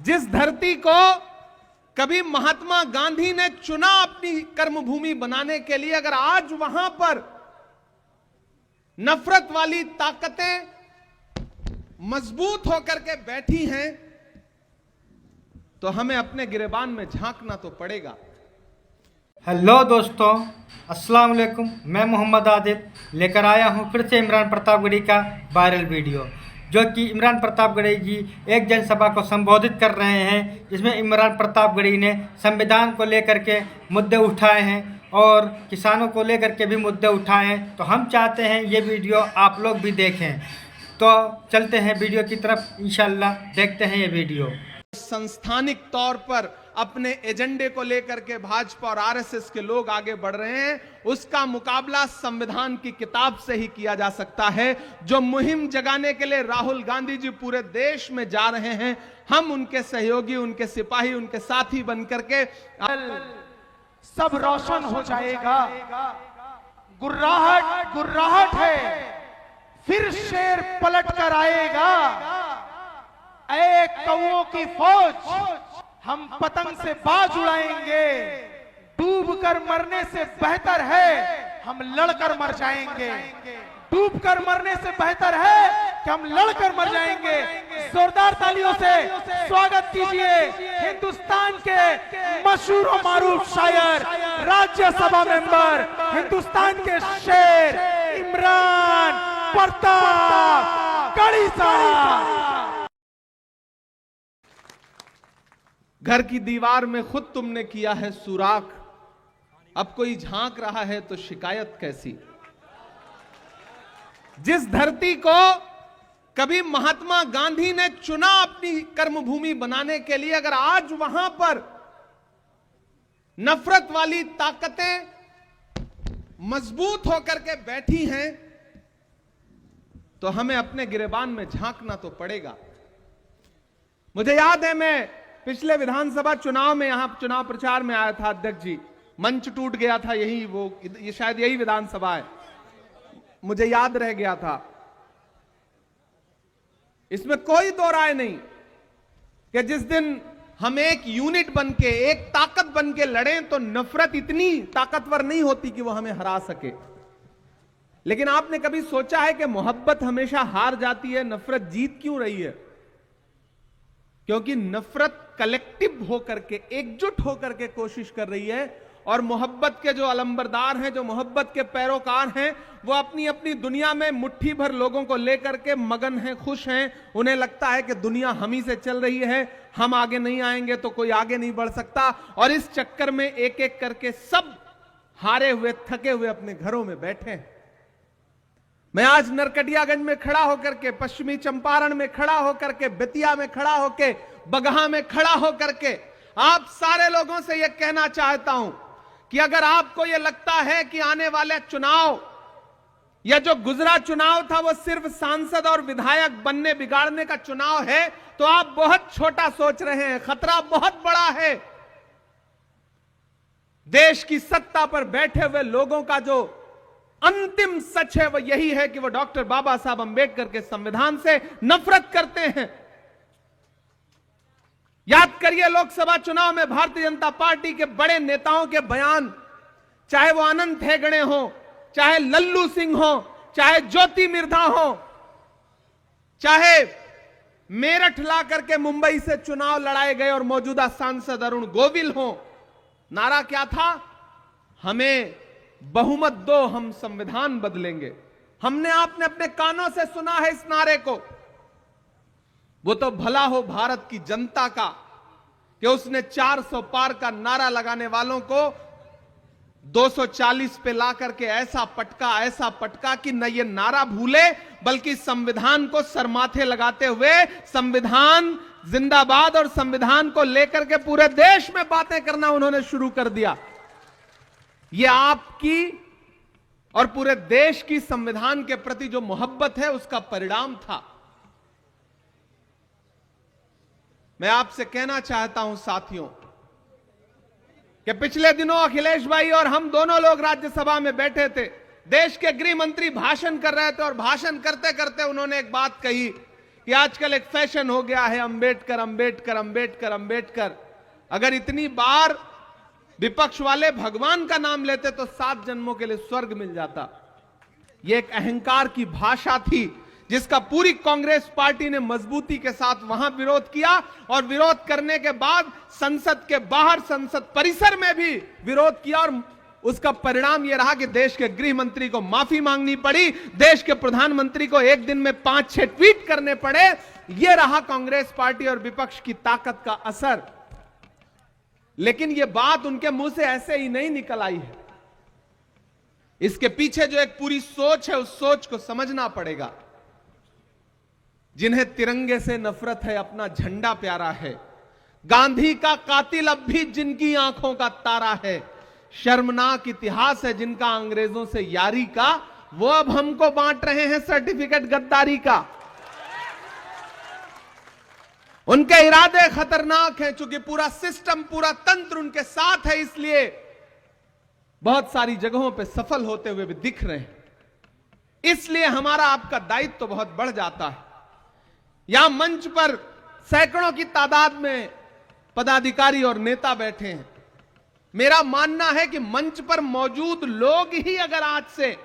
जिस धरती को कभी महात्मा गांधी ने चुना अपनी कर्मभूमि बनाने के लिए, अगर आज वहां पर नफरत वाली ताकतें मजबूत होकर के बैठी हैं, तो हमें अपने गिरेबान में झांकना तो पड़ेगा। हेलो दोस्तों, अस्सलाम वालेकुम। मैं मोहम्मद आदिल लेकर आया हूं फिर से इमरान प्रतापगढ़ी का वायरल वीडियो, जो कि इमरान प्रतापगढ़ी जी एक जनसभा को संबोधित कर रहे हैं, जिसमें इमरान प्रतापगढ़ी ने संविधान को लेकर के मुद्दे उठाए हैं और किसानों को लेकर के भी मुद्दे उठाए हैं। तो हम चाहते हैं ये वीडियो आप लोग भी देखें। तो चलते हैं वीडियो की तरफ, इंशाल्लाह देखते हैं ये वीडियो। संस्थानिक तौर पर अपने एजेंडे को लेकर के भाजपा और आरएसएस के लोग आगे बढ़ रहे हैं, उसका मुकाबला संविधान की किताब से ही किया जा सकता है। जो मुहिम जगाने के लिए राहुल गांधी जी पूरे देश में जा रहे हैं, हम उनके सहयोगी, उनके सिपाही, उनके साथी बनकर के सब रोशन हो जाएगा। गुर्राहट गुर्राहट है, फिर शेर पलट कर आएगा। एक कौओं की फौज, हम पतंग से बाज उड़ाएंगे। डूब कर मरने से बेहतर है हम लड़कर मर जाएंगे। डूब कर मरने से बेहतर है कि हम लड़कर मर जाएंगे। जोरदार तालियों से स्वागत कीजिए हिंदुस्तान के मशहूर और मारूफ शायर, राज्यसभा मेंबर, हिंदुस्तान के शेर इमरान प्रतापगढ़ी साहब। घर की दीवार में खुद तुमने किया है सुराख, अब कोई झांक रहा है तो शिकायत कैसी। जिस धरती को कभी महात्मा गांधी ने चुना अपनी कर्मभूमि बनाने के लिए, अगर आज वहां पर नफरत वाली ताकतें मजबूत होकर के बैठी हैं, तो हमें अपने गिरेबान में झांकना तो पड़ेगा। मुझे याद है, मैं पिछले विधानसभा चुनाव में यहां चुनाव प्रचार में आया था अध्यक्ष जी, मंच टूट गया था, ये शायद यही विधानसभा है, मुझे याद रह गया था। इसमें कोई दो राय नहीं कि जिस दिन हम एक यूनिट बनके, एक ताकत बनके लड़ें, तो नफरत इतनी ताकतवर नहीं होती कि वो हमें हरा सके। लेकिन आपने कभी सोचा है कि मोहब्बत हमेशा हार जाती है, नफरत जीत क्यों रही है? क्योंकि नफरत कलेक्टिव होकर के, एकजुट होकर के कोशिश कर रही है, और मोहब्बत के जो अलंबरदार हैं, जो मोहब्बत के पैरोकार हैं, वो अपनी अपनी दुनिया में मुट्ठी भर लोगों को लेकर के मगन हैं, खुश हैं। उन्हें लगता है कि दुनिया हम ही से चल रही है, हम आगे नहीं आएंगे तो कोई आगे नहीं बढ़ सकता। और इस चक्कर में एक एक करके सब हारे हुए, थके हुए अपने घरों में बैठे हैं। मैं आज नरकटियागंज में खड़ा होकर के, पश्चिमी चंपारण में खड़ा होकर के, बेतिया में खड़ा होकर, बगहा में खड़ा होकर के आप सारे लोगों से यह कहना चाहता हूं कि अगर आपको यह लगता है कि आने वाले चुनाव या जो गुजरा चुनाव था वो सिर्फ सांसद और विधायक बनने बिगाड़ने का चुनाव है, तो आप बहुत छोटा सोच रहे हैं। खतरा बहुत बड़ा है। देश की सत्ता पर बैठे हुए लोगों का जो अंतिम सच है वो यही है कि वो डॉक्टर बाबा साहब अंबेडकर के संविधान से नफरत करते हैं। याद करिए, लोकसभा चुनाव में भारतीय जनता पार्टी के बड़े नेताओं के बयान, चाहे वो अनंत हेगड़े हो, चाहे लल्लू सिंह हो, चाहे ज्योति मिर्धा हो, चाहे मेरठ ला करके मुंबई से चुनाव लड़ाए गए और मौजूदा सांसद अरुण गोविल हो, नारा क्या था? हमें बहुमत दो, हम संविधान बदलेंगे। हमने, आपने अपने कानों से सुना है इस नारे को। वो तो भला हो भारत की जनता का कि उसने 400 पार का नारा लगाने वालों को 240 पे ला करके ऐसा पटका कि न ये नारा भूले, बल्कि संविधान को सरमाथे लगाते हुए संविधान जिंदाबाद और संविधान को लेकर के पूरे देश में बातें करना उन्होंने शुरू कर दिया। ये आपकी और पूरे देश की संविधान के प्रति जो मोहब्बत है उसका परिणाम था। मैं आपसे कहना चाहता हूं साथियों कि पिछले दिनों अखिलेश भाई और हम दोनों लोग राज्यसभा में बैठे थे। देश के गृह मंत्री भाषण कर रहे थे और भाषण करते करते उन्होंने एक बात कही कि आजकल एक फैशन हो गया है अंबेडकर अंबेडकर अंबेडकर अंबेडकर। अगर इतनी बार विपक्ष वाले भगवान का नाम लेते तो 7 जन्मों के लिए स्वर्ग मिल जाता। यह एक अहंकार की भाषा थी जिसका पूरी कांग्रेस पार्टी ने मजबूती के साथ वहां विरोध किया, और विरोध करने के बाद संसद के बाहर, संसद परिसर में भी विरोध किया, और उसका परिणाम यह रहा कि देश के गृह मंत्री को माफी मांगनी पड़ी, देश के प्रधानमंत्री को एक दिन में 5-6 ट्वीट करने पड़े। यह रहा कांग्रेस पार्टी और विपक्ष की ताकत का असर। लेकिन यह बात उनके मुंह से ऐसे ही नहीं निकल आई है। इसके पीछे जो एक पूरी सोच है, उस सोच को समझना पड़ेगा। जिन्हें तिरंगे से नफरत है, अपना झंडा प्यारा है, गांधी का कातिल अब भी जिनकी आंखों का तारा है, शर्मनाक इतिहास है जिनका अंग्रेजों से यारी का, वो अब हमको बांट रहे हैं सर्टिफिकेट गद्दारी का। उनके इरादे खतरनाक हैं, क्योंकि पूरा सिस्टम, पूरा तंत्र उनके साथ है, इसलिए बहुत सारी जगहों पे सफल होते हुए भी दिख रहे हैं। इसलिए हमारा आपका दायित्व तो बहुत बढ़ जाता है। यहां मंच पर सैकड़ों की तादाद में पदाधिकारी और नेता बैठे हैं। मेरा मानना है कि मंच पर मौजूद लोग ही अगर आज से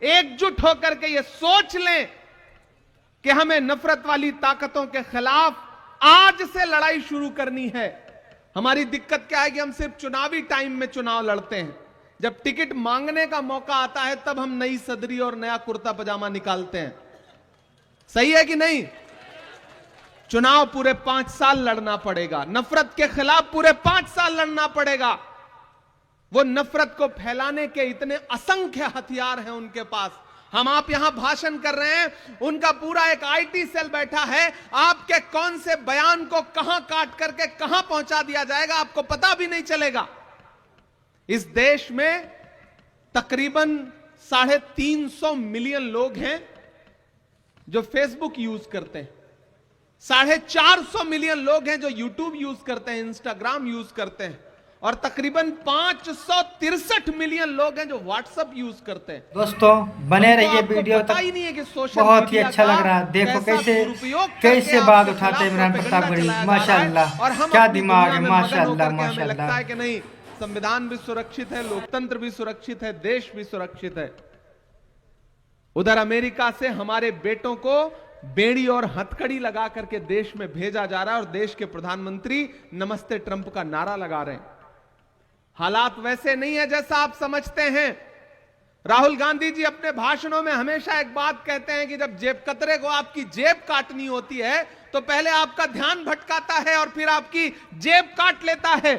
एकजुट होकर के ये सोच लें कि हमें नफरत वाली ताकतों के खिलाफ आज से लड़ाई शुरू करनी है। हमारी दिक्कत क्या है कि हम सिर्फ चुनावी टाइम में चुनाव लड़ते हैं, जब टिकट मांगने का मौका आता है तब हम नई सदरी और नया कुर्ता पजामा निकालते हैं। सही है कि नहीं? चुनाव पूरे 5 साल लड़ना पड़ेगा, नफरत के खिलाफ पूरे 5 साल लड़ना पड़ेगा। वो नफरत को फैलाने के इतने असंख्य हथियार हैं उनके पास। हम आप यहां भाषण कर रहे हैं, उनका पूरा एक आईटी सेल बैठा है। आपके कौन से बयान को कहां काट करके कहां पहुंचा दिया जाएगा आपको पता भी नहीं चलेगा। इस देश में तकरीबन 350 मिलियन लोग हैं जो फेसबुक यूज करते हैं, 450 मिलियन लोग हैं जो यूट्यूब यूज करते हैं, इंस्टाग्राम यूज करते हैं, और तकरीबन 563 मिलियन लोग हैं जो व्हाट्सएप यूज करते हैं। दोस्तों बने रहिए वीडियो तक, ही नहीं है कि सोशल बहुत ही अच्छा लग रहा है। देखो कैसे बात उठाते हैं इमरान प्रताप गढ़ी, माशाल्लाह, क्या दिमाग है, माशाल्लाह माशाल्लाह। लगता है कि नहीं, संविधान भी सुरक्षित है, लोकतंत्र भी सुरक्षित है, देश भी सुरक्षित है। उधर अमेरिका से हमारे बेटों को बेड़ी और हथकड़ी लगा करके देश में भेजा जा रहा है, और देश के प्रधानमंत्री नमस्ते ट्रंप का नारा लगा रहे हैं। हालात वैसे नहीं है जैसा आप समझते हैं। राहुल गांधी जी अपने भाषणों में हमेशा एक बात कहते हैं कि जब जेब कतरे को आपकी जेब काटनी होती है तो पहले आपका ध्यान भटकाता है और फिर आपकी जेब काट लेता है।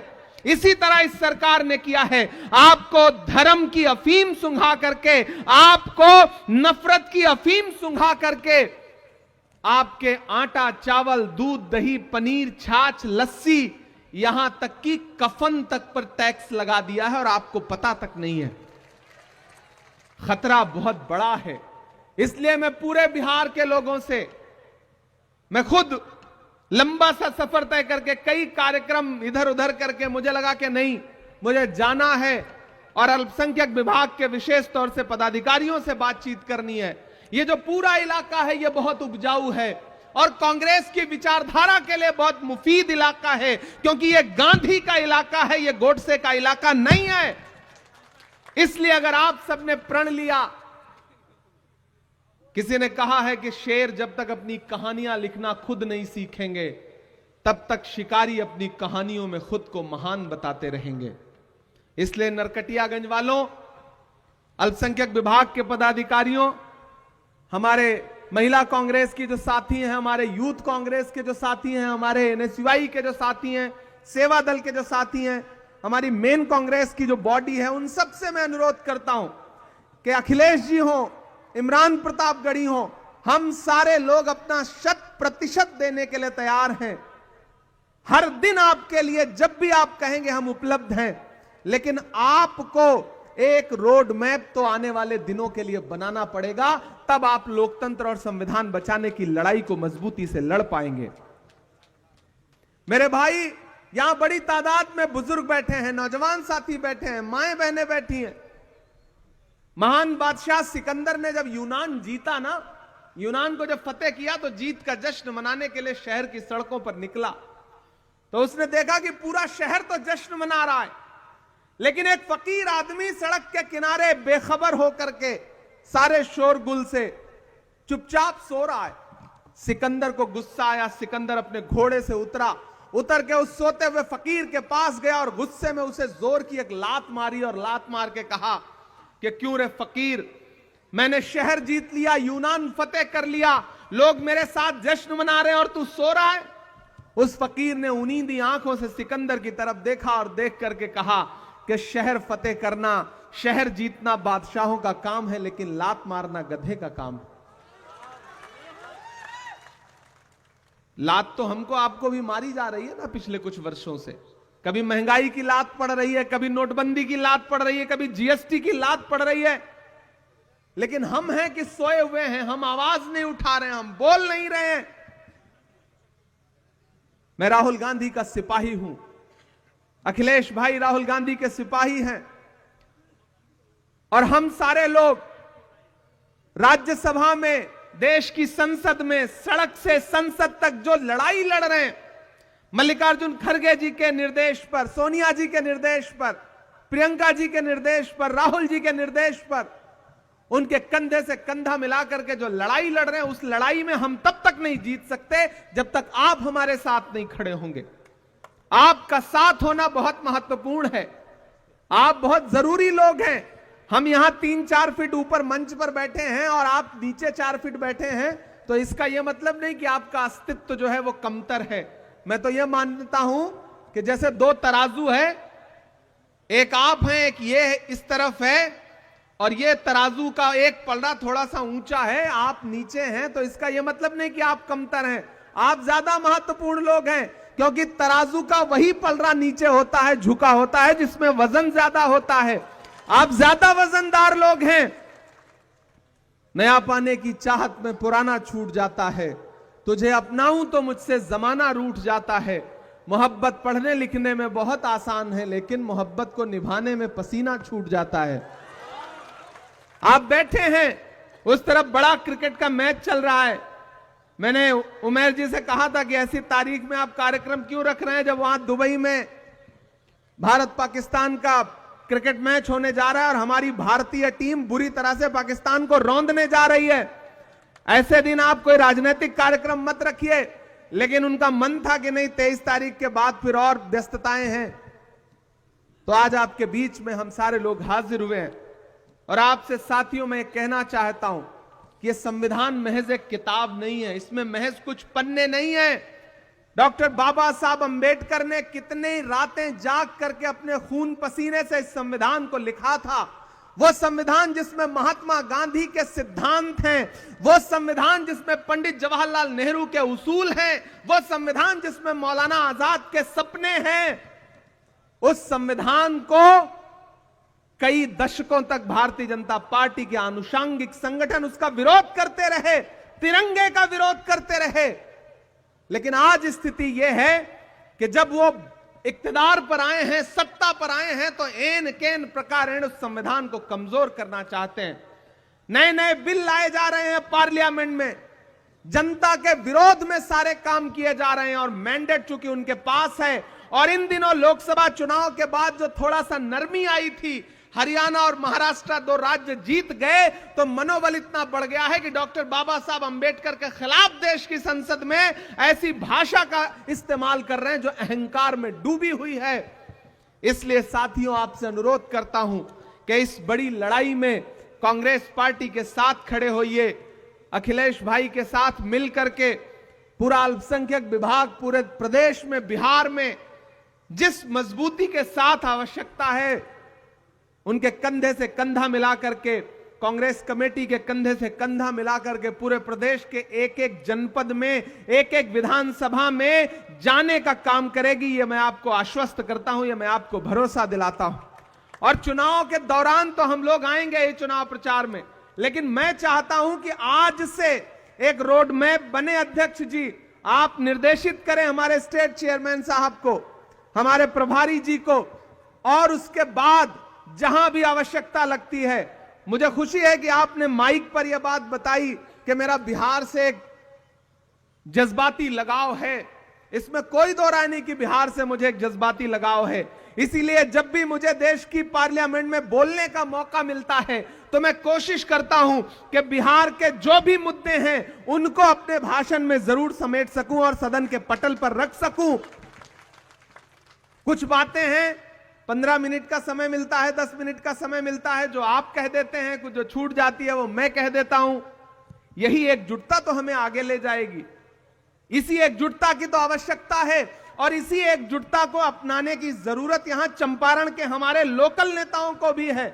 इसी तरह इस सरकार ने किया है, आपको धर्म की अफीम सुंघा करके, आपको नफरत की अफीम सुंघा करके, आपके आटा, चावल, दूध, दही, पनीर, छाछ, लस्सी, यहां तक कि कफन तक पर टैक्स लगा दिया है और आपको पता तक नहीं है। खतरा बहुत बड़ा है। इसलिए मैं पूरे बिहार के लोगों से, मैं खुद लंबा सा सफर तय करके कई कार्यक्रम इधर उधर करके मुझे लगा कि नहीं, मुझे जाना है और अल्पसंख्यक विभाग के विशेष तौर से पदाधिकारियों से बातचीत करनी है। ये जो पूरा इलाका है ये बहुत उपजाऊ है और कांग्रेस की विचारधारा के लिए बहुत मुफीद इलाका है, क्योंकि ये गांधी का इलाका है, ये गोडसे का इलाका नहीं है। इसलिए अगर आप सबने प्रण लिया, किसी ने कहा है कि शेर जब तक अपनी कहानियां लिखना खुद नहीं सीखेंगे तब तक शिकारी अपनी कहानियों में खुद को महान बताते रहेंगे। इसलिए नरकटियागंज वालों, अल्पसंख्यक विभाग के पदाधिकारियों, हमारे महिला कांग्रेस की जो साथी हैं, हमारे यूथ कांग्रेस के जो साथी हैं, हमारे एनएसयूआई के जो साथी हैं, सेवा दल के जो साथी हैं, हमारी मेन कांग्रेस की जो बॉडी है, उन सब से मैं अनुरोध करता हूं कि अखिलेश जी हो, इमरान प्रताप गढ़ी हो, हम सारे लोग अपना 100% देने के लिए तैयार हैं। हर दिन आपके लिए जब भी आप कहेंगे हम उपलब्ध हैं, लेकिन आपको एक रोड मैप तो आने वाले दिनों के लिए बनाना पड़ेगा, तब आप लोकतंत्र और संविधान बचाने की लड़ाई को मजबूती से लड़ पाएंगे। मेरे भाई, यहां बड़ी तादाद में बुजुर्ग बैठे हैं, नौजवान साथी बैठे हैं, माएं बहनें बैठी हैं। महान बादशाह सिकंदर ने जब यूनान जीता ना, यूनान को जब फतेह किया तो जीत का जश्न मनाने के लिए शहर की सड़कों पर निकला, तो उसने देखा कि पूरा शहर तो जश्न मना रहा है, लेकिन एक फकीर आदमी सड़क के किनारे बेखबर होकर के सारे शोरगुल से चुपचाप सो रहा है। सिकंदर को गुस्सा आया, सिकंदर अपने घोड़े से उतर के उस सोते हुए फकीर के पास गया और गुस्से में उसे जोर की एक लात मारी और लात मार के कहा कि क्यों रे फकीर, मैंने शहर जीत लिया, यूनान फतेह कर लिया, लोग मेरे साथ जश्न मना रहे हैं और तू सो रहा है। उस फकीर ने उनींदी आंखों से सिकंदर की तरफ देखा और देख करके कहा कि शहर फतेह करना, शहर जीतना बादशाहों का काम है, लेकिन लात मारना गधे का काम है। लात तो हमको आपको भी मारी जा रही है ना पिछले कुछ वर्षों से। कभी महंगाई की लात पड़ रही है, कभी नोटबंदी की लात पड़ रही है, कभी जीएसटी की लात पड़ रही है, लेकिन हम हैं कि सोए हुए हैं, हम आवाज नहीं उठा रहे हैं, हम बोल नहीं रहे हैं। मैं राहुल गांधी का सिपाही हूं, अखिलेश भाई राहुल गांधी के सिपाही हैं, और हम सारे लोग राज्यसभा में, देश की संसद में, सड़क से संसद तक जो लड़ाई लड़ रहे हैं, मल्लिकार्जुन खड़गे जी के निर्देश पर, सोनिया जी के निर्देश पर, प्रियंका जी के निर्देश पर, राहुल जी के निर्देश पर, उनके कंधे से कंधा मिलाकर के जो लड़ाई लड़ रहे हैं, उस लड़ाई में हम तब तक नहीं जीत सकते जब तक आप हमारे साथ नहीं खड़े होंगे। आपका साथ होना बहुत महत्वपूर्ण है, आप बहुत जरूरी लोग हैं। हम यहां 3-4 फीट ऊपर मंच पर बैठे हैं और आप नीचे 4 फीट बैठे हैं, तो इसका यह मतलब नहीं कि आपका अस्तित्व जो है वो कमतर है। मैं तो यह मानता हूं कि जैसे 2 तराजू है, एक आप हैं, एक ये इस तरफ है, और ये तराजू का एक पलड़ा थोड़ा सा ऊंचा है, आप नीचे हैं, तो इसका यह मतलब नहीं कि आप कमतर हैं। आप ज्यादा महत्वपूर्ण लोग हैं, क्योंकि तराजू का वही पलड़ा नीचे होता है, झुका होता है, जिसमें वजन ज्यादा होता है। आप ज्यादा वजनदार लोग हैं। नया पाने की चाहत में पुराना छूट जाता है, तुझे अपनाऊं तो मुझसे जमाना रूठ जाता है। मोहब्बत पढ़ने लिखने में बहुत आसान है, लेकिन मोहब्बत को निभाने में पसीना छूट जाता है। आप बैठे हैं, उस तरफ बड़ा क्रिकेट का मैच चल रहा है। मैंने उमेर जी से कहा था कि ऐसी तारीख में आप कार्यक्रम क्यों रख रहे हैं जब वहां दुबई में भारत पाकिस्तान का क्रिकेट मैच होने जा रहा है और हमारी भारतीय टीम बुरी तरह से पाकिस्तान को रौंदने जा रही है। ऐसे दिन आप कोई राजनीतिक कार्यक्रम मत रखिए, लेकिन उनका मन था कि नहीं 23 तारीख के बाद फिर और व्यस्तताएं हैं, तो आज आपके बीच में हम सारे लोग हाजिर हुए हैं। और आपसे साथियों मैं कहना चाहता हूं कि यह संविधान महज एक किताब नहीं है, इसमें महज कुछ पन्ने नहीं है। डॉक्टर बाबा साहब अंबेडकर ने कितने रातें जाग करके अपने खून पसीने से इस संविधान को लिखा था। वो संविधान जिसमें महात्मा गांधी के सिद्धांत हैं, वो संविधान जिसमें पंडित जवाहरलाल नेहरू के उसूल हैं, वो संविधान जिसमें मौलाना आजाद के सपने हैं, उस संविधान को कई दशकों तक भारतीय जनता पार्टी के आनुषंगिक संगठन उसका विरोध करते रहे, तिरंगे का विरोध करते रहे। लेकिन आज स्थिति यह है कि जब वो इक्तदार पर आए हैं, सत्ता पर आए हैं, तो एन केन प्रकार उस संविधान को कमजोर करना चाहते हैं। नए नए बिल लाए जा रहे हैं पार्लियामेंट में, जनता के विरोध में सारे काम किए जा रहे हैं, और मैंडेट चूंकि उनके पास है। और इन दिनों लोकसभा चुनाव के बाद जो थोड़ा सा नरमी आई थी, हरियाणा और महाराष्ट्र 2 राज्य जीत गए, तो मनोबल इतना बढ़ गया है कि डॉक्टर बाबा साहब अंबेडकर के खिलाफ देश की संसद में ऐसी भाषा का इस्तेमाल कर रहे हैं जो अहंकार में डूबी हुई है। इसलिए साथियों आपसे अनुरोध करता हूं कि इस बड़ी लड़ाई में कांग्रेस पार्टी के साथ खड़े होइए, अखिलेश भाई के साथ मिलकर के पूरा अल्पसंख्यक विभाग पूरे प्रदेश में, बिहार में जिस मजबूती के साथ आवश्यकता है, उनके कंधे से कंधा मिलाकर के, कांग्रेस कमेटी के कंधे से कंधा मिलाकर के पूरे प्रदेश के एक एक जनपद में, एक एक विधानसभा में जाने का काम करेगी। ये मैं आपको आश्वस्त करता हूं, ये मैं आपको भरोसा दिलाता हूं। और चुनाव के दौरान तो हम लोग आएंगे ये चुनाव प्रचार में, लेकिन मैं चाहता हूं कि आज से एक रोड मैप बने। अध्यक्ष जी, आप निर्देशित करें हमारे स्टेट चेयरमैन साहब को, हमारे प्रभारी जी को, और उसके बाद जहां भी आवश्यकता लगती है। मुझे खुशी है कि आपने माइक पर यह बात बताई कि मेरा बिहार से एक जज्बाती लगाव है, इसमें कोई दो राय नहीं कि बिहार से मुझे एक जज्बाती लगाव है। इसीलिए जब भी मुझे देश की पार्लियामेंट में बोलने का मौका मिलता है तो मैं कोशिश करता हूं कि बिहार के जो भी मुद्दे हैं उनको अपने भाषण में जरूर समेट सकूं और सदन के पटल पर रख सकूं। कुछ बातें हैं 15 मिनट का समय मिलता है, 10 मिनट का समय मिलता है, जो आप कह देते हैं, कुछ जो छूट जाती है वो मैं कह देता हूं। यही एकजुटता तो हमें आगे ले जाएगी। इसी एकजुटता की तो आवश्यकता है और इसी एकजुटता को अपनाने की जरूरत यहां चंपारण के हमारे लोकल नेताओं को भी है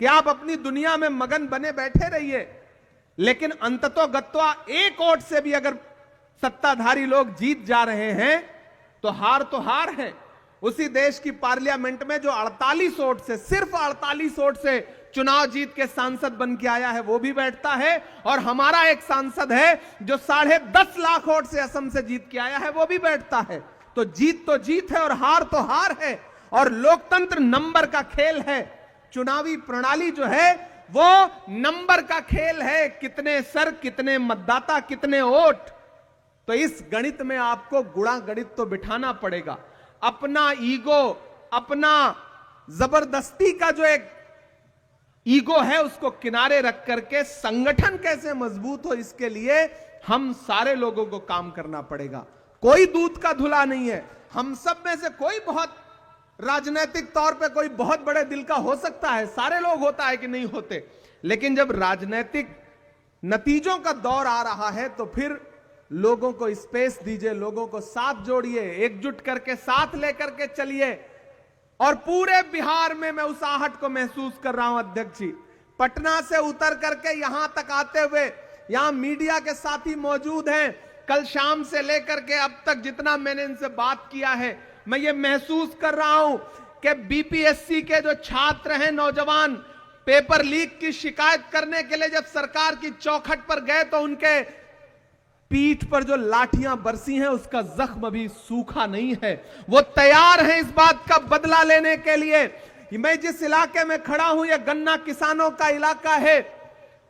कि आप अपनी दुनिया में मगन बने बैठे रहिए, लेकिन अंततोगत्वा एक वोट से भी अगर सत्ताधारी लोग जीत जा रहे हैं तो हार है। उसी देश की पार्लियामेंट में जो 48 वोट से, सिर्फ 48 वोट से चुनाव जीत के सांसद बन के आया है वो भी बैठता है, और हमारा एक सांसद है जो 10.5 लाख वोट से असम से जीत के आया है वो भी बैठता है। तो जीत है और हार है, और लोकतंत्र नंबर का खेल है। चुनावी प्रणाली जो है वो नंबर का खेल है, कितने सर, कितने मतदाता, कितने वोट। तो इस गणित में आपको गुणा गणित तो बिठाना पड़ेगा। अपना ईगो, अपना जबरदस्ती का जो एक ईगो है उसको किनारे रख करके संगठन कैसे मजबूत हो, इसके लिए हम सारे लोगों को काम करना पड़ेगा। कोई दूध का धुला नहीं है। हम सब में से कोई बहुत राजनीतिक तौर पे कोई बहुत बड़े दिल का हो सकता है, सारे लोग होता है कि नहीं होते, लेकिन जब राजनीतिक नतीजों का दौर आ रहा है तो फिर लोगों को स्पेस दीजिए, लोगों को साथ जोड़िए, एकजुट करके साथ लेकर के चलिए। और पूरे बिहार में मैं उस आहट को महसूस कर रहा हूं अध्यक्ष जी। पटना से उतर करके यहां तक आते हुए, यहां मीडिया के साथी मौजूद हैं, कल शाम से लेकर के अब तक जितना मैंने इनसे बात किया है, मैं ये महसूस कर रहा हूं कि बीपीएससी के जो छात्र हैं, नौजवान, पेपर लीक की शिकायत करने के लिए जब सरकार की चौखट पर गए तो उनके पीठ पर जो लाठियां बरसी हैं उसका जख्म अभी सूखा नहीं है। वो तैयार हैं इस बात का बदला लेने के लिए। मैं जिस इलाके में खड़ा हूं यह गन्ना किसानों का इलाका है,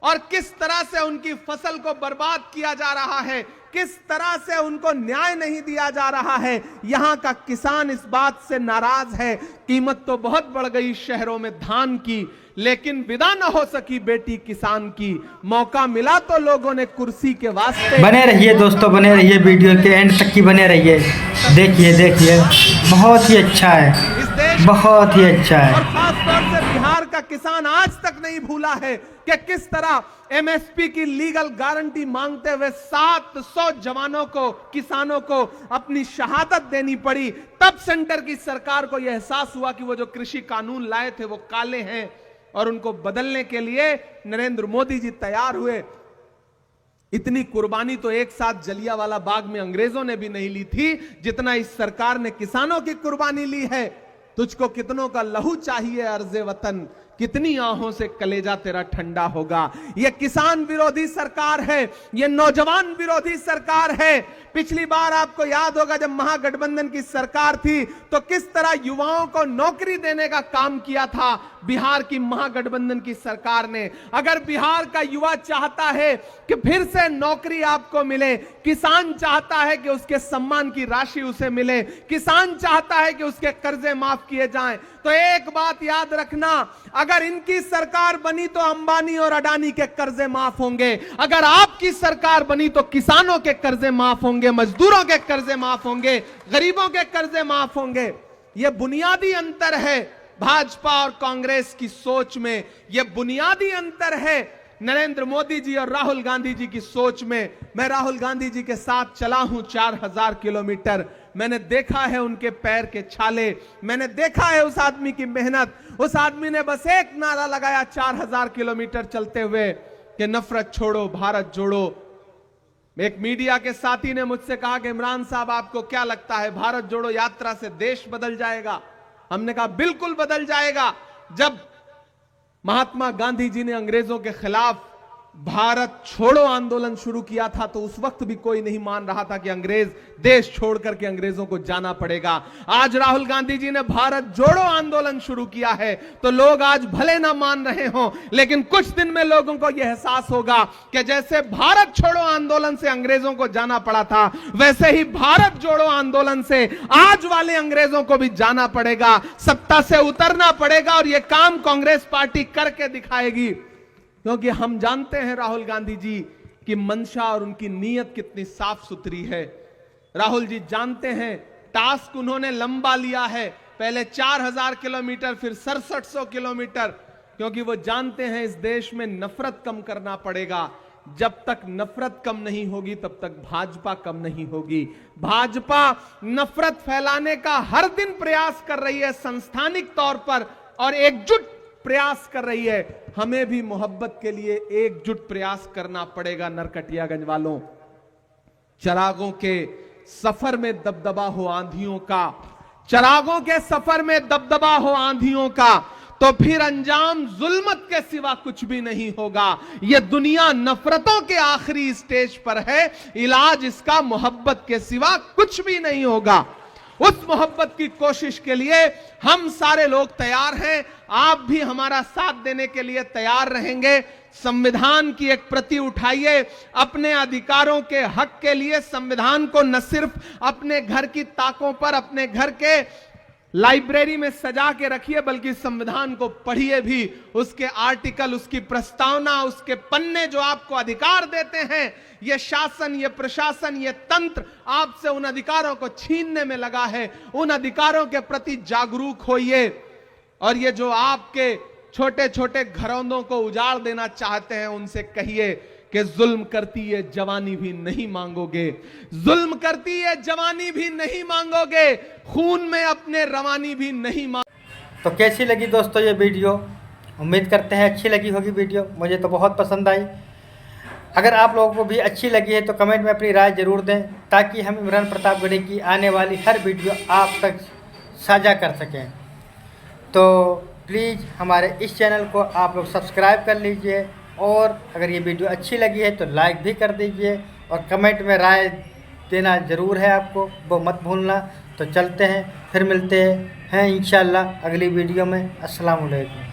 और किस तरह से उनकी फसल को बर्बाद किया जा रहा है, किस तरह से उनको न्याय नहीं दिया जा रहा है। यहां का किसान इस बात से नाराज है। कीमत तो बहुत बढ़ गई शहरों में धान की, लेकिन विदा न हो सकी बेटी किसान की। मौका मिला तो लोगों ने कुर्सी के वास्ते। बने रहिए दोस्तों, बने रहिए, वीडियो के एंड तक की बने रहिए। देखिए बहुत ही अच्छा है, इस देश बहुत ही अच्छा है। और खासतौर से बिहार का किसान आज तक नहीं भूला है कि किस तरह एमएसपी की लीगल गारंटी मांगते हुए 700 जवानों को, किसानों को अपनी शहादत देनी पड़ी। तब सेंटर की सरकार को यह एहसास हुआ कि वो जो कृषि कानून लाए थे वो काले हैं, और उनको बदलने के लिए नरेंद्र मोदी जी तैयार हुए। इतनी कुर्बानी तो एक साथ जलियांवाला बाग में अंग्रेजों ने भी नहीं ली थी जितना इस सरकार ने किसानों की कुर्बानी ली है। तुझको कितनों का लहू चाहिए अर्ज़े वतन, कितनी आहों से कलेजा तेरा ठंडा होगा। यह किसान विरोधी सरकार है, यह नौजवान विरोधी सरकार है। पिछली बार आपको याद होगा जब महागठबंधन की सरकार थी तो किस तरह युवाओं को नौकरी देने का काम किया था बिहार की महागठबंधन की सरकार ने। अगर बिहार का युवा चाहता है कि फिर से नौकरी आपको मिले, किसान चाहता है कि उसके सम्मान की राशि उसे मिले, किसान चाहता है कि उसके कर्जे माफ किए जाएं, तो एक बात याद रखना, अगर इनकी सरकार बनी तो अंबानी और अडानी के कर्जे माफ होंगे। अगर आपकी सरकार बनी तो किसानों के कर्जे माफ होंगे, मजदूरों के कर्जे माफ होंगे, गरीबों के कर्जे माफ होंगे। यह बुनियादी अंतर है भाजपा और कांग्रेस की सोच में, यह बुनियादी अंतर है नरेंद्र मोदी जी और राहुल गांधी जी की सोच में। मैं राहुल गांधी जी के साथ चला हूं 4000 किलोमीटर। मैंने देखा है उनके पैर के छाले, मैंने देखा है उस आदमी की मेहनत। उस आदमी ने बस एक नारा लगाया 4000 किलोमीटर चलते हुए कि नफरत छोड़ो, भारत जोड़ो। एक मीडिया के साथी ने मुझसे कहा कि इमरान साहब आपको क्या लगता है भारत जोड़ो यात्रा से देश बदल जाएगा? हमने कहा बिल्कुल बदल जाएगा। जब महात्मा गांधी जी ने अंग्रेजों के खिलाफ भारत छोड़ो आंदोलन शुरू किया था तो उस वक्त भी कोई नहीं मान रहा था कि अंग्रेज देश छोड़ करके अंग्रेजों को जाना पड़ेगा। आज राहुल गांधी जी ने भारत जोड़ो आंदोलन शुरू किया है तो लोग आज भले ना मान रहे हो, लेकिन कुछ दिन में लोगों को यह एहसास होगा कि जैसे भारत छोड़ो आंदोलन से अंग्रेजों को जाना पड़ा था, वैसे ही भारत जोड़ो आंदोलन से आज वाले अंग्रेजों को भी जाना पड़ेगा, सत्ता से उतरना पड़ेगा। और यह काम कांग्रेस पार्टी करके दिखाएगी, क्योंकि हम जानते हैं राहुल गांधी जी की मंशा और उनकी नीयत कितनी साफ सुथरी है। राहुल जी जानते हैं टास्क उन्होंने लंबा लिया है, पहले 4000 किलोमीटर, फिर 6700 किलोमीटर, क्योंकि वो जानते हैं इस देश में नफरत कम करना पड़ेगा। जब तक नफरत कम नहीं होगी तब तक भाजपा कम नहीं होगी। भाजपा नफरत फैलाने का हर दिन प्रयास कर रही है संस्थानिक तौर पर और एकजुट प्रयास कर रही है। हमें भी मोहब्बत के लिए एकजुट प्रयास करना पड़ेगा। नरकटियागंज वालों, चिरागों के सफर में दबदबा हो आंधियों का, चिरागों के सफर में दबदबा हो आंधियों का, तो फिर अंजाम जुल्मत के सिवा कुछ भी नहीं होगा। यह दुनिया नफरतों के आखिरी स्टेज पर है, इलाज इसका मोहब्बत के सिवा कुछ भी नहीं होगा। उस मोहब्बत की कोशिश के लिए हम सारे लोग तैयार हैं। आप भी हमारा साथ देने के लिए तैयार रहेंगे। संविधान की एक प्रति उठाइए, अपने अधिकारों के हक के लिए संविधान को न सिर्फ अपने घर की ताकों पर, अपने घर के लाइब्रेरी में सजा के रखिए, बल्कि संविधान को पढ़िए भी। उसके आर्टिकल, उसकी प्रस्तावना, उसके पन्ने जो आपको अधिकार देते हैं, यह शासन, यह प्रशासन, यह तंत्र आपसे उन अधिकारों को छीनने में लगा है। उन अधिकारों के प्रति जागरूक होइए। और ये जो आपके छोटे छोटे घरौंदों को उजाड़ देना चाहते हैं, उनसे कहिए कि जुल्म करती ये जवानी भी नहीं मांगोगे, जुल्म करती ये जवानी भी नहीं मांगोगे, खून में अपने रवानी भी नहीं मांग। तो कैसी लगी दोस्तों ये वीडियो? उम्मीद करते हैं अच्छी लगी होगी वीडियो। मुझे तो बहुत पसंद आई। अगर आप लोगों को भी अच्छी लगी है तो कमेंट में अपनी राय ज़रूर दें, ताकि हम इमरान प्रतापगढ़ी की आने वाली हर वीडियो आप तक साझा कर सकें। तो प्लीज़ हमारे इस चैनल को आप लोग सब्सक्राइब कर लीजिए, और अगर ये वीडियो अच्छी लगी है तो लाइक भी कर दीजिए, और कमेंट में राय देना ज़रूर है आपको, वो मत भूलना। तो चलते हैं, फिर मिलते हैं इंशाल्लाह अगली वीडियो में। अस्सलाम वालेकुम।